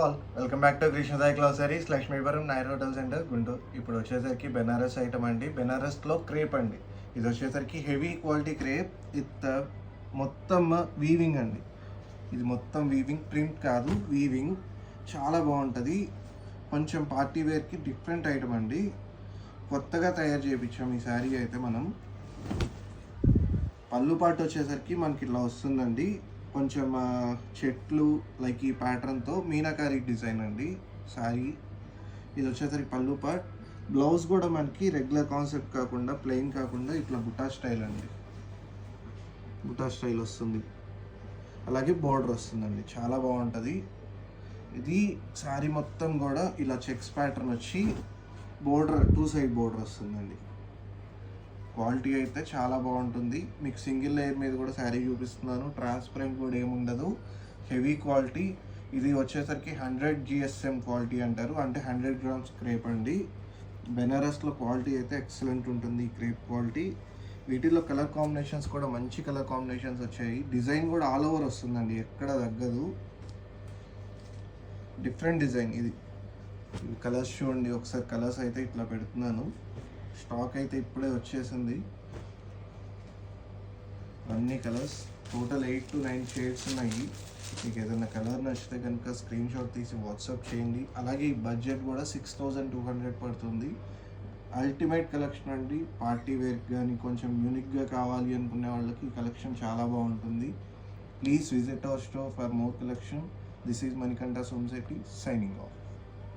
Welcome back to Krishna Sai glasseries, Lakshmipuram Nair hotel centre, Guntur. ఇప్పుడు వచ్చేసరికి Banaras item అండి. బెనారస్లో క్రేప్ అండి. ఇది వచ్చేసరికి హెవీ క్వాలిటీ క్రేప్ విత్ మొత్తం వీవింగ్ అండి. ఇది మొత్తం వీవింగ్, ప్రింట్ కాదు, వీవింగ్. చాలా బాగుంటుంది. కొంచెం పార్టీ వేర్కి డిఫరెంట్ ఐటమ్ అండి. కొత్తగా తయారు చేయించాం ఈ శారీ అయితే మనం. పళ్ళు పాటు వచ్చేసరికి మనకి ఇలా వస్తుందండి. కొంచెం చెట్లు లైక్ ఈ ప్యాటర్న్తో మీనాకారి డిజైన్ అండి శారీ. ఇది వచ్చేసరికి పళ్ళు పార్ట్. బ్లౌజ్ కూడా మనకి రెగ్యులర్ కాన్సెప్ట్ కాకుండా, ప్లెయిన్ కాకుండా ఇట్లా బుటా స్టైల్ అండి. బుటా స్టైల్ వస్తుంది, అలాగే బోర్డర్ వస్తుందండి. చాలా బాగుంటుంది. ఇది శారీ మొత్తం కూడా ఇలా చెక్స్ ప్యాటర్న్ వచ్చి బోర్డర్ 2 సైడ్ బోర్డర్ వస్తుందండి. క్వాలిటీ అయితే చాలా బాగుంటుంది. మీకు సింగిల్ లేయర్ మీద కూడా శారీ చూపిస్తున్నాను. ట్రాన్స్పరెంట్ కూడా ఏముండదు, హెవీ క్వాలిటీ. ఇది వచ్చేసరికి 100 GSM క్వాలిటీ అంటారు, అంటే 100 grams క్రేప్ అండి. బెనారస్లో క్వాలిటీ అయితే ఎక్సలెంట్ ఉంటుంది ఈ క్రేప్ క్వాలిటీ. వీటిలో కలర్ కాంబినేషన్స్ కూడా మంచి కలర్ కాంబినేషన్స్ వచ్చాయి. డిజైన్ కూడా ఆల్ ఓవర్ వస్తుందండి, ఎక్కడ తగ్గదు. డిఫరెంట్ డిజైన్ ఇది. కలర్స్ చూడండి ఒకసారి. కలర్స్ అయితే ఇట్లా పెడుతున్నాను. స్టాక్ అయితే ఇప్పుడే వచ్చేసింది. అన్ని కలర్స్ టోటల్ 8 to 9 షేడ్స్ ఉన్నాయి. మీకు ఏదైనా కలర్ నచ్చితే కనుక స్క్రీన్ షాట్ తీసి వాట్సాప్ చేయండి. అలాగే ఈ బడ్జెట్ కూడా 6200 పడుతుంది. అల్టిమేట్ కలెక్షన్ అండి. పార్టీ వేర్ కానీ కొంచెం యూనిక్గా కావాలి అనుకునే వాళ్ళకి ఈ కలెక్షన్ చాలా బాగుంటుంది. Please visit our store for more collection. This is Manikanta Somasetty signing off.